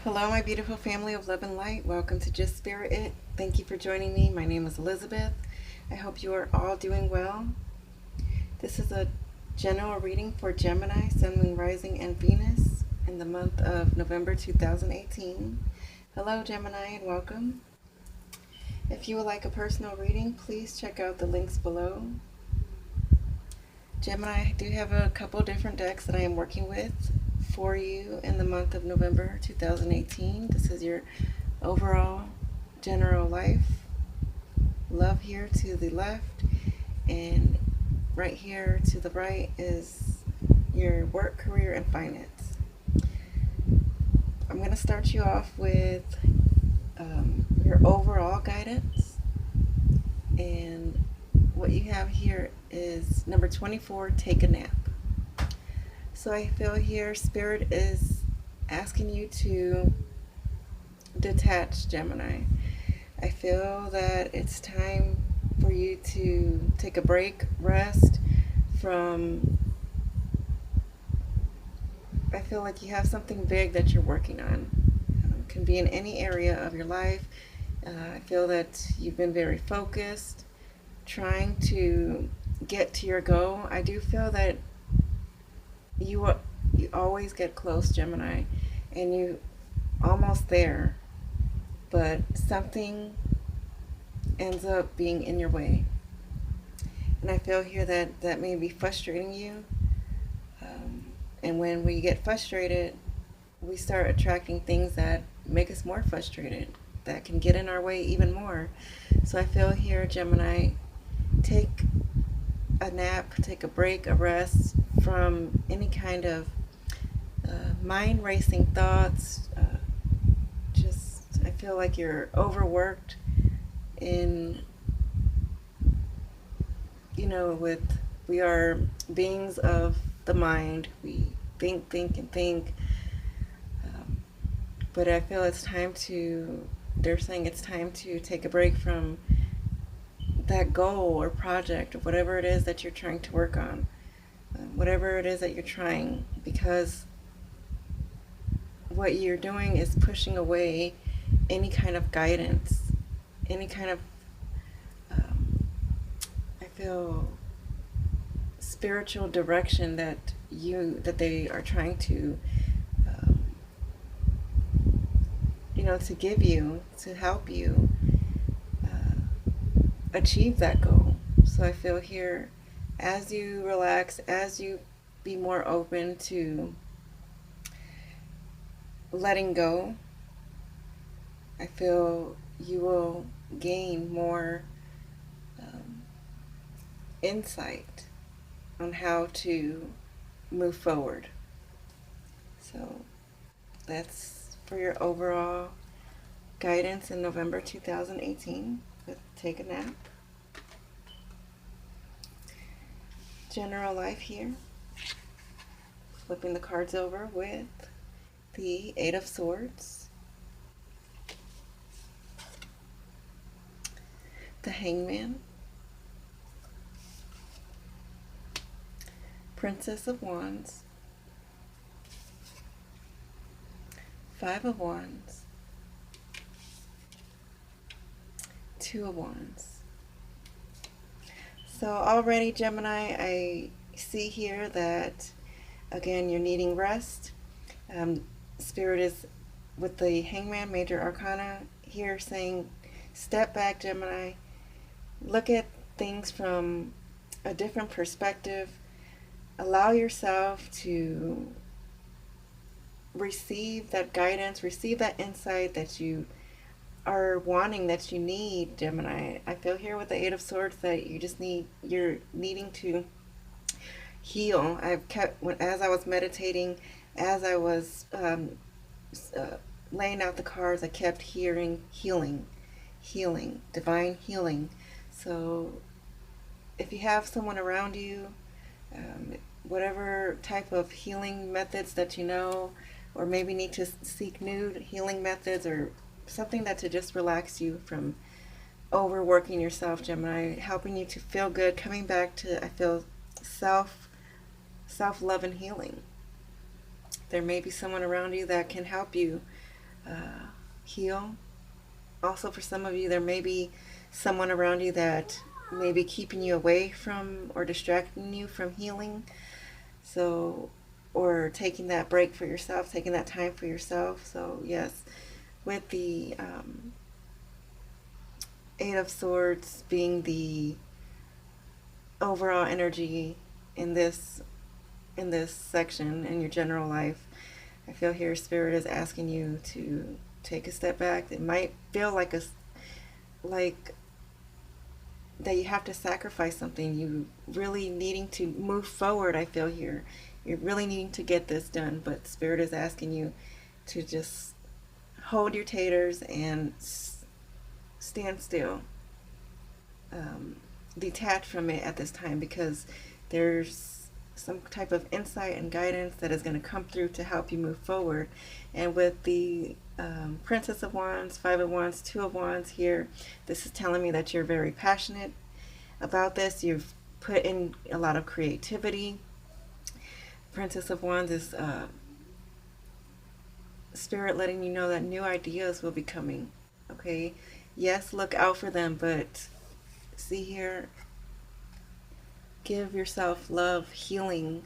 Hello, my beautiful family of love and light. Welcome to Just Spirit It. Thank you for joining me. My name is Elizabeth. I hope you are all doing well. This is a general reading for Gemini, Sun, Moon, Rising, and Venus in the month of November 2018. Hello, Gemini, and welcome. If you would like a personal reading, please check out the links below. Gemini, I do have a couple different decks that I am working with for you in the month of November 2018. This is your overall general life. Love here to the left, and right here to the right is your work, career, and finance. I'm going to start you off with your overall guidance, and what you have here is number 24, take a nap. So I feel here Spirit is asking you to detach, Gemini. I feel that it's time for you to take a break, rest from, I feel like you have something big that you're working on. It can be in any area of your life. I feel that you've been very focused, trying to get to your goal. I do feel that you always get close, Gemini, and you almost there, but something ends up being in your way. And I feel here that may be frustrating you. And when we get frustrated, we start attracting things that make us more frustrated, that can get in our way even more. So I feel here, Gemini, take a nap, take a break, a rest from any kind of mind racing thoughts. I feel like you're overworked in, we are beings of the mind. We think, and think. But I feel they're saying it's time to take a break from that goal or project or whatever it is that you're trying to work on. Whatever it is that you're trying, because what you're doing is pushing away any kind of guidance, any kind of, I feel, spiritual direction that they are trying to, to give you, to help you achieve that goal. So I feel here, as you relax, as you be more open to letting go, I feel you will gain more insight on how to move forward. So that's for your overall guidance in November 2018 with Take a Nap. General life here. Flipping the cards over with the Eight of Swords, the Hangman, Princess of Wands, Five of Wands, Two of Wands. So already, Gemini, I see here that, again, you're needing rest. Spirit is with the Hangman, Major Arcana, here saying, step back, Gemini. Look at things from a different perspective. Allow yourself to receive that guidance, receive that insight that you are wanting, that you need, Gemini. I feel here with the Eight of Swords that you're needing to heal. As I was meditating, as I was laying out the cards, I kept hearing healing, divine healing. So if you have someone around you, whatever type of healing methods that you know, or maybe need to seek new healing methods, or something that to just relax you from overworking yourself, Gemini, helping you to feel good, coming back to, I feel, self-love and healing. There may be someone around you that can help you heal. Also, for some of you, there may be someone around you that may be keeping you away from or distracting you from healing. So, or taking that break for yourself, taking that time for yourself. So, yes, with the Eight of Swords being the overall energy in this section in your general life, I feel here Spirit is asking you to take a step back. It might feel like that you have to sacrifice something. You really needing to move forward. I feel here you're really needing to get this done, but Spirit is asking you to just hold your taters and stand still. Detach from it at this time, because there's some type of insight and guidance that is going to come through to help you move forward. And with the Princess of Wands, Five of Wands, Two of Wands here, this is telling me that you're very passionate about this. You've put in a lot of creativity. Princess of Wands is Spirit letting you know that new ideas will be coming. Okay, yes, look out for them, but see here, give yourself love, healing,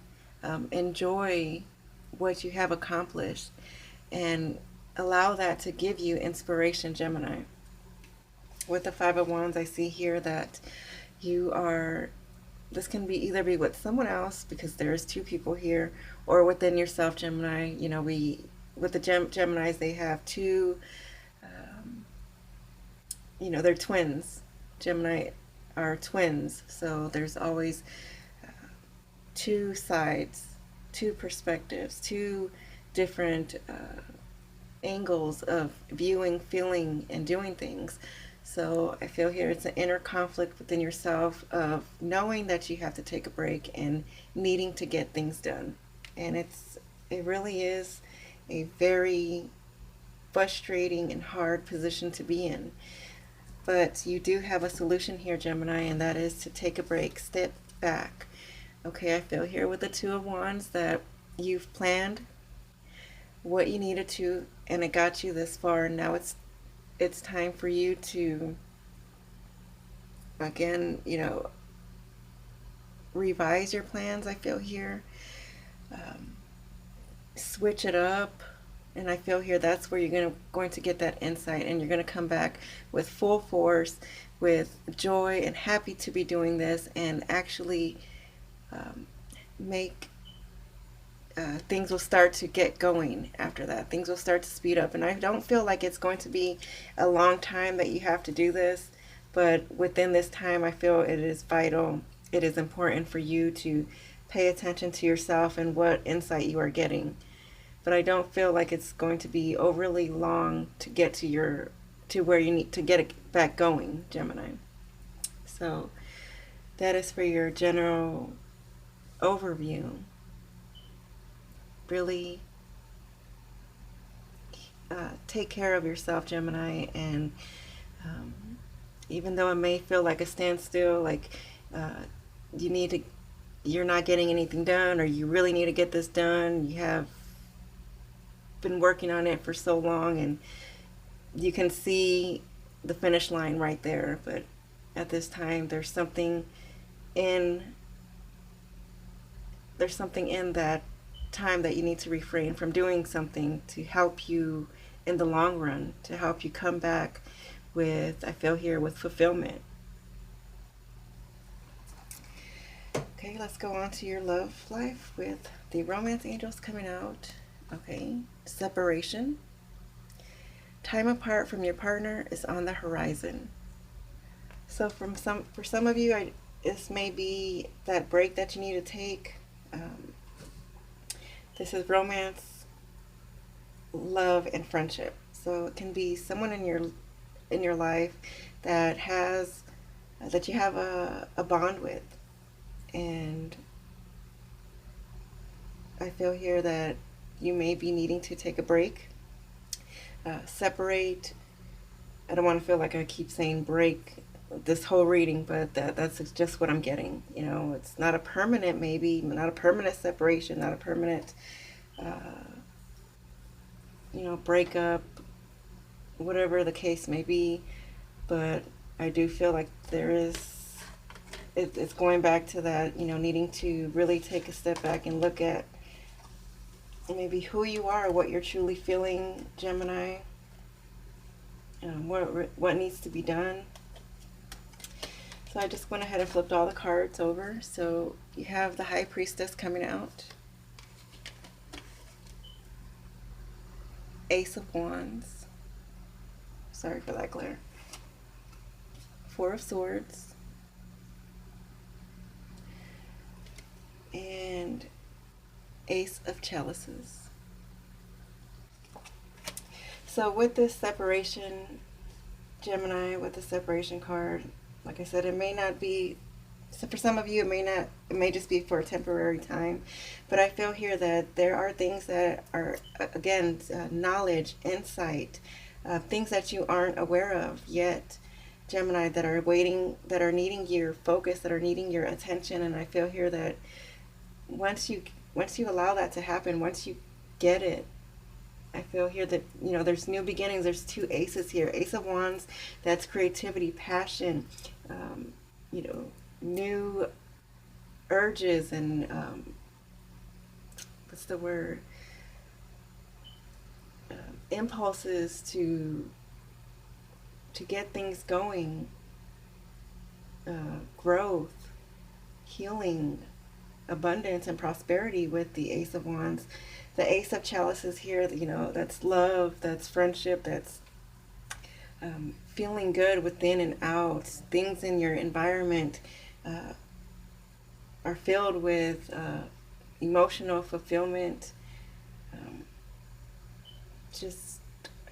enjoy what you have accomplished, and allow that to give you inspiration, Gemini. With the Five of Wands, I see here that you are, this can be either be with someone else, because there's two people here, or within yourself, Gemini. You know, with the Geminis, they have two, they're twins. Gemini are twins, so there's always two sides, two perspectives, two different angles of viewing, feeling, and doing things. So I feel here it's an inner conflict within yourself of knowing that you have to take a break and needing to get things done. And it really is a very frustrating and hard position to be in. But you do have a solution here, Gemini, and that is to take a break, step back. Okay, I feel here with the Two of Wands that you've planned what you needed to, and it got you this far. Now it's time for you to, again, revise your plans. I feel here, switch it up. And I feel here that's where you're going to get that insight, and you're going to come back with full force, with joy and happy to be doing this, and actually make things will start to get going after that. Things will start to speed up. And I don't feel like it's going to be a long time that you have to do this, but within this time, I feel it is vital. It is important for you to pay attention to yourself and what insight you are getting. But I don't feel like it's going to be overly long to get to where you need to get it back going, Gemini. So that is for your general overview. Really take care of yourself, Gemini, and even though it may feel like a standstill, like you're not getting anything done, or you really need to get this done, you have been working on it for so long and you can see the finish line right there, but at this time there's something in that time that you need to refrain from doing something to help you in the long run, to help you come back with, I feel here, with fulfillment. Okay, let's go on to your love life with the romance angels coming out. Okay, separation. Time apart from your partner is on the horizon. So for some of you, this may be that break that you need to take. This is romance, love, and friendship. So it can be someone in your life that you have a bond with, and I feel here that you may be needing to take a break, separate. I don't want to feel like I keep saying break this whole reading, but that's just what I'm getting. It's not a permanent, maybe not a permanent separation, not a permanent, breakup. whatever the case may be. But I do feel like it's going back to that, needing to really take a step back and look at maybe who you are, what you're truly feeling, Gemini, what needs to be done. So I just went ahead and flipped all the cards over. So you have the High Priestess coming out, Ace of Wands, sorry for that glare, Four of Swords, and Ace of Chalices. So with this separation, Gemini, with the separation card, like I said, it may not be, so for some of you, it may just be for a temporary time. But I feel here that there are things that are, again, knowledge, insight, things that you aren't aware of yet, Gemini, that are waiting, that are needing your focus, that are needing your attention. And I feel here that once you allow that to happen, once you get it, I feel here that, there's new beginnings. There's two aces here. Ace of Wands, that's creativity, passion, new urges and, what's the word? Impulses to get things going, growth, healing, abundance, and prosperity with the Ace of Wands. The Ace of Chalices here, that's love, that's friendship, that's feeling good within and out. Things in your environment are filled with emotional fulfillment.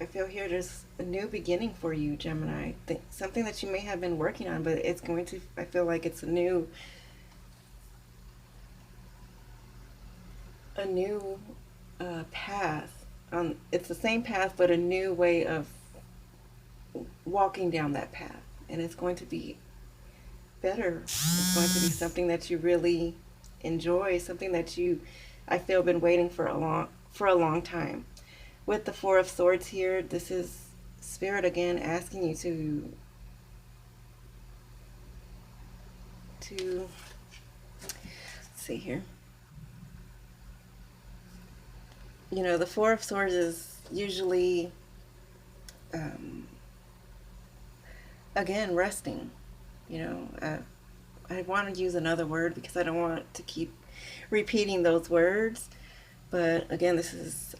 I feel here there's a new beginning for you, Gemini. Something that you may have been working on, but I feel like it's a new path. It's the same path, but a new way of walking down that path, and it's going to be better. It's going to be something that you really enjoy, something that I feel, been waiting for a long time. With the Four of Swords here, this is Spirit again asking you to let's see here. The Four of Swords is usually, again, resting. I want to use another word because I don't want to keep repeating those words. But again, this is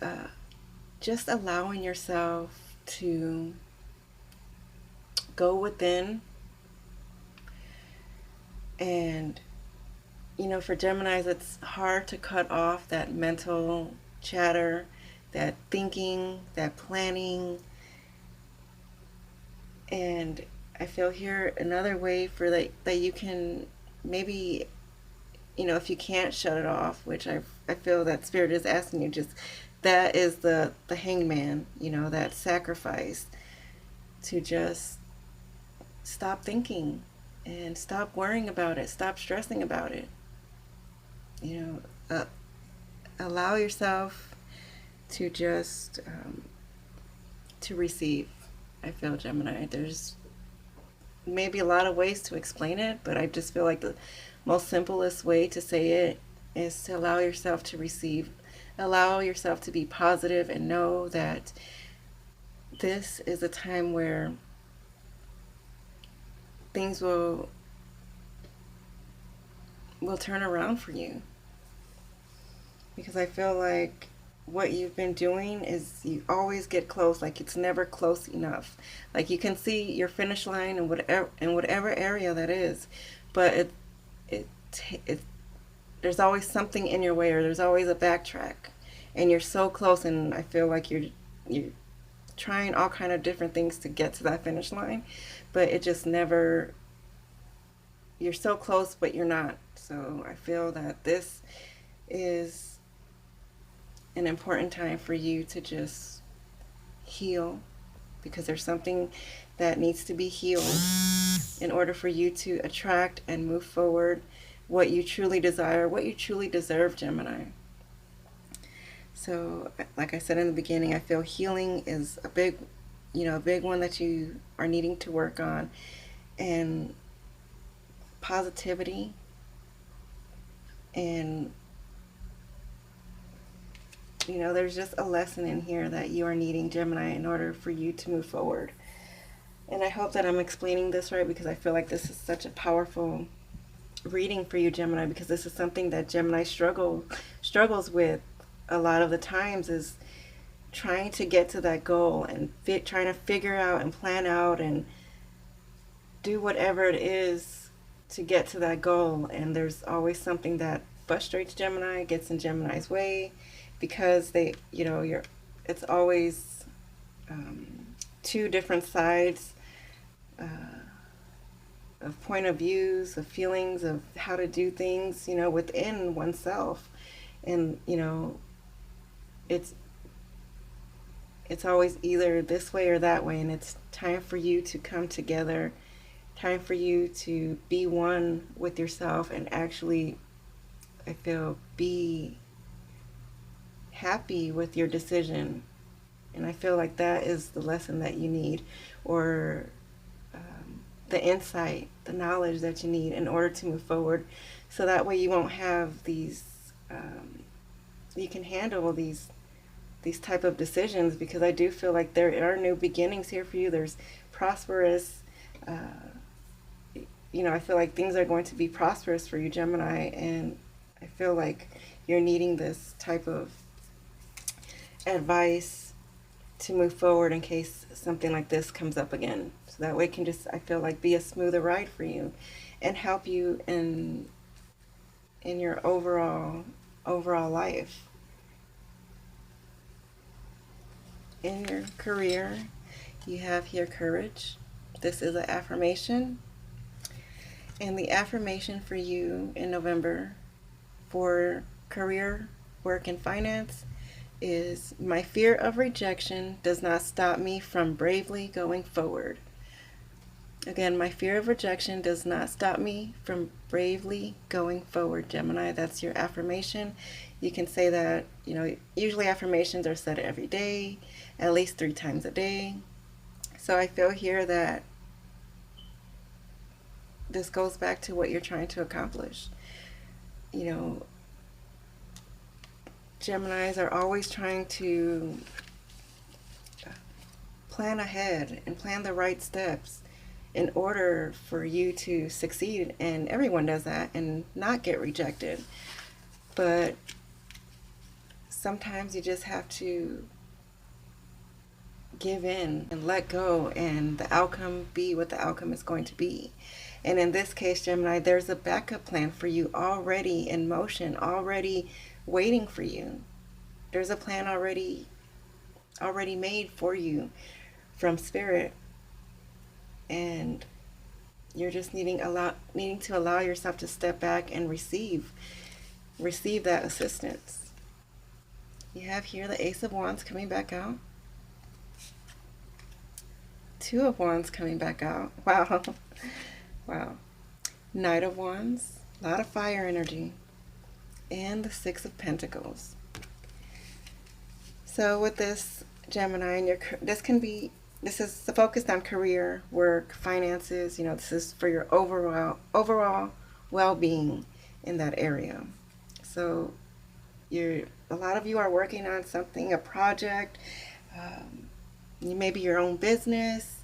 just allowing yourself to go within. And, for Geminis, it's hard to cut off that mental chatter, that thinking, that planning. And I feel here another way for that you can maybe, if you can't shut it off, which I feel that Spirit is asking you, just that is the hangman, that sacrifice, to just stop thinking and stop worrying about it, stop stressing about it. Allow yourself to just to receive. I feel, Gemini, there's maybe a lot of ways to explain it, but I just feel like the most simplest way to say it is to allow yourself to receive, allow yourself to be positive, and know that this is a time where things will turn around for you. Because I feel like what you've been doing is you always get close, like it's never close enough. Like you can see your finish line in whatever area that is, but there's always something in your way, or there's always a backtrack, and you're so close. And I feel like you're trying all kind of different things to get to that finish line, but it just never. You're so close, but you're not. So I feel that this is an important time for you to just heal, because there's something that needs to be healed in order for you to attract and move forward what you truly desire, what you truly deserve, Gemini. So like I said in the beginning, I feel healing is a big a big one that you are needing to work on, and positivity, and there's just a lesson in here that you are needing, Gemini, in order for you to move forward. And I hope that I'm explaining this right, because I feel like this is such a powerful reading for you, Gemini, because this is something that Gemini struggles with a lot of the times, is trying to get to that goal and trying to figure out and plan out and do whatever it is to get to that goal. And there's always something that frustrates Gemini, gets in Gemini's way, because it's always two different sides of point of views, of feelings, of how to do things, within oneself. And, it's always either this way or that way, and it's time for you to come together, time for you to be one with yourself and actually, I feel, be happy with your decision. And I feel like that is the lesson that you need, or the insight, the knowledge that you need in order to move forward. So that way you won't have these, you can handle these type of decisions, because I do feel like there are new beginnings here for you. There's prosperous, I feel like things are going to be prosperous for you, Gemini, and I feel like you're needing this type of advice to move forward in case something like this comes up again. So that way it can just, I feel like, be a smoother ride for you and help you in your overall life. In your career, you have here courage. This is an affirmation. And the affirmation for you in November for career, work, and finance is, my fear of rejection does not stop me from bravely going forward. Again, my fear of rejection does not stop me from bravely going forward, Gemini. That's your affirmation. You can say that, usually affirmations are said every day, at least 3 times a day. So I feel here that this goes back to what you're trying to accomplish. Geminis are always trying to plan ahead and plan the right steps in order for you to succeed, and everyone does that, and not get rejected. But sometimes you just have to give in and let go, and the outcome be what the outcome is going to be. And in this case, Gemini, there's a backup plan for you already in motion, already waiting for you. There's a plan already made for you from Spirit, and you're just needing to allow yourself to step back and receive that assistance. You have here the Ace of Wands coming back out, 2 of Wands coming back out. Wow. Wow. Knight of Wands, a lot of fire energy, and the 6 of Pentacles. So with this, Gemini, this is focused on career, work, finances. This is for your overall well-being in that area. So a lot of you are working on something, a project, maybe your own business,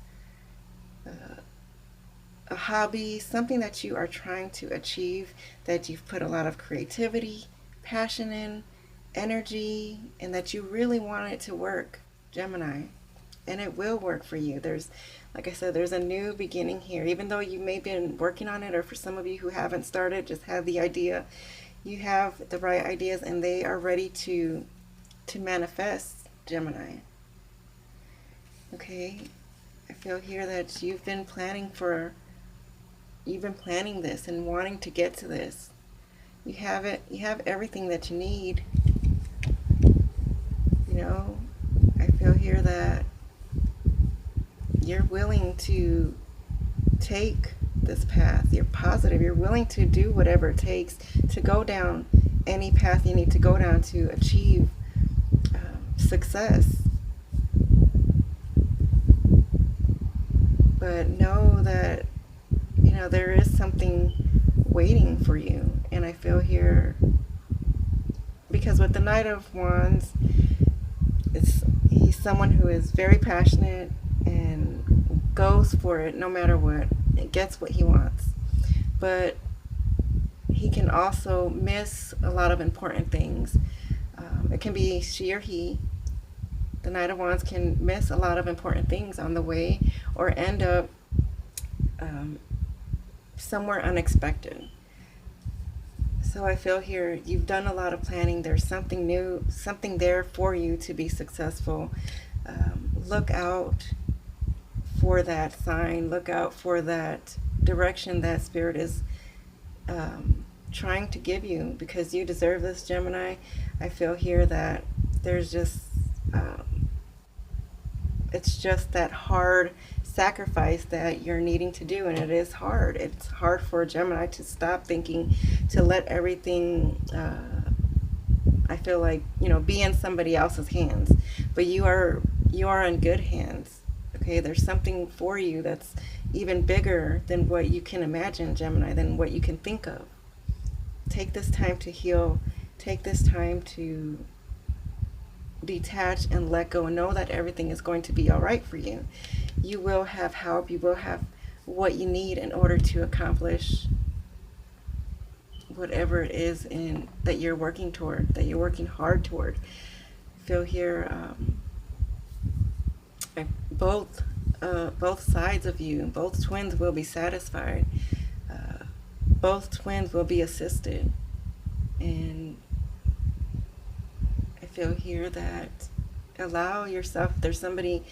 a hobby, something that you are trying to achieve, that you've put a lot of creativity, passion in, energy, and that you really want it to work, Gemini. And it will work for you. Like I said, there's a new beginning here. Even though you may have been working on it, or for some of you who haven't started, just have the idea, you have the right ideas, and they are ready to manifest, Gemini. Okay, I feel here that you've been planning this and wanting to get to this. You have it. You have everything that you need. I feel here that you're willing to take this path. You're positive. You're willing to do whatever it takes to go down any path you need to go down to achieve success. but know that, there is something waiting for you. And I feel here, because with the Knight of Wands, he's someone who is very passionate and goes for it no matter what, and gets what he wants. But he can also miss a lot of important things. It can be she or he. The Knight of Wands can miss a lot of important things on the way, or end up somewhere unexpected. So I feel here you've done a lot of planning. There's something new, something there for you to be successful. Look out for that sign. Look out for that direction that Spirit is trying to give you, because you deserve this, Gemini. I feel here that there's just it's just that hard sacrifice that you're needing to do, and it is hard. It's hard for a Gemini to stop thinking, to let everything I feel like, be in somebody else's hands. But you are in good hands. Okay, there's something for you that's even bigger than what you can imagine, Gemini, than what you can think of. Take this time to heal. Take this time to detach and let go, and know that everything is going to be all right for you. You will have help. You will have what you need in order to accomplish whatever it is that you're working toward, that you're working hard toward. I feel here both sides of you, both twins will be satisfied. Both twins will be assisted. And I feel here that allow yourself, there's somebody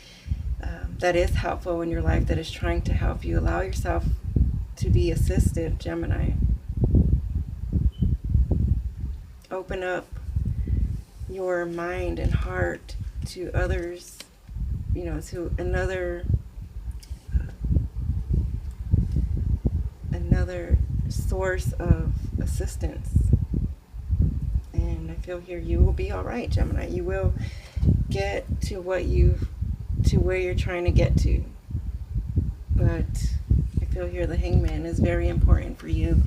that is helpful in your life, that is trying to help you. Allow yourself to be assisted, Gemini. Open up your mind and heart to others, to another source of assistance. And I feel here you will be all right, Gemini. You will get to where you're trying to get to. But I feel here the Hangman is very important for you.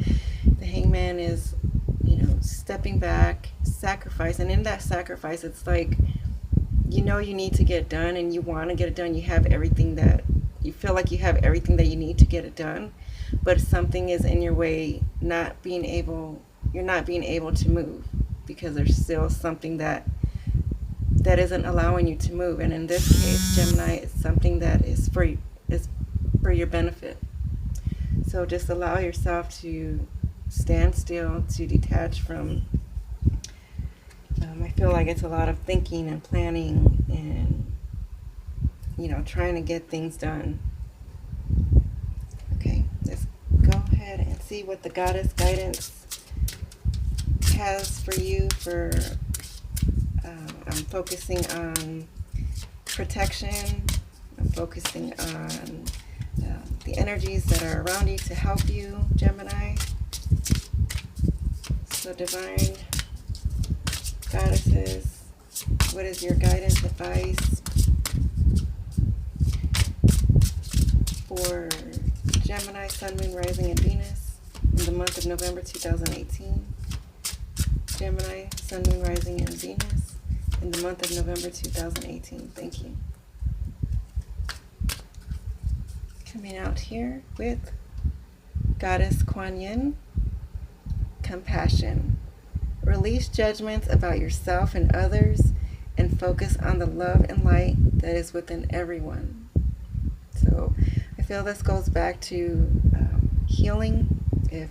The Hangman is, stepping back, sacrifice. And in that sacrifice, it's like, you need to get done, and you want to get it done. You have everything that you feel like you have everything that you need to get it done, but something is in your way, you're not being able to move, because there's still something that isn't allowing you to move. And in this case, Gemini, it's something that is for your benefit. So just allow yourself to stand still, to detach from I feel like it's a lot of thinking and planning and trying to get things done. Okay, let's go ahead and see what the Goddess Guidance has for you. I'm focusing on protection. I'm focusing on the energies that are around you to help you, Gemini. So Divine Goddesses, what is your guidance, advice for Gemini, Sun, Moon, Rising, and Venus in the month of November 2018? Gemini, Sun, Moon, Rising, and Venus in the month of November 2018. Thank you. Coming out here with Goddess Kuan Yin, compassion. Release judgments about yourself and others and focus on the love and light that is within everyone. So I feel this goes back to healing. If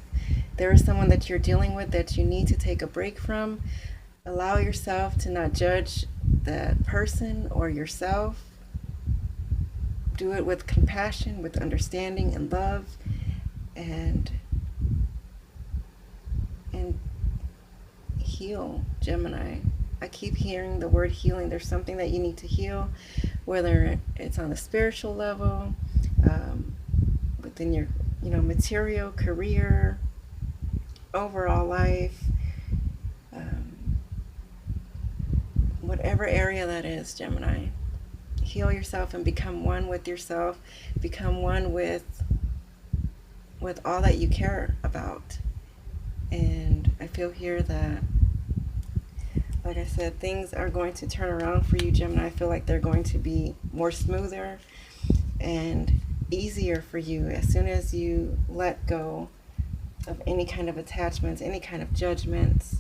there is someone that you're dealing with that you need to take a break from, allow yourself to not judge that person or yourself. Do it with compassion, with understanding and love, and heal, Gemini. I keep hearing the word healing. There's something that you need to heal, whether it's on a spiritual level, within your material, career, overall life, whatever area that is, Gemini. heal yourself and become one with yourself, become one with all that you care about. And I feel here that, like I said, things are going to turn around for you, Gemini. I feel like they're going to be more smoother and easier for you as soon as you let go of any kind of attachments, any kind of judgments,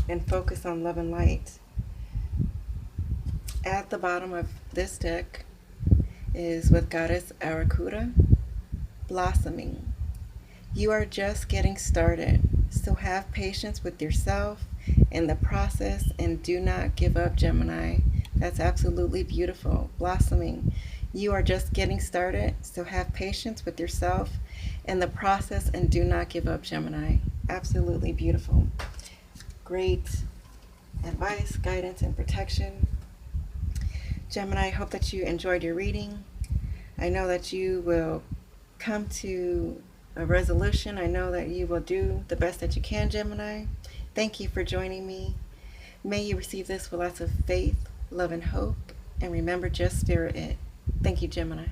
and focus on love and light. At the bottom of this deck is with Goddess Arakura, blossoming. You are just getting started, so have patience with yourself in the process and do not give up, Gemini. That's absolutely beautiful. Blossoming. You are just getting started, so have patience with yourself in the process and do not give up, Gemini. Absolutely beautiful. Great advice, guidance, and protection. Gemini, I hope that you enjoyed your reading. I know that you will come to a resolution. I know that you will do the best that you can, Gemini. Thank you for joining me. May you receive this with lots of faith, love, and hope. And remember, just spirit it. Thank you, Gemini.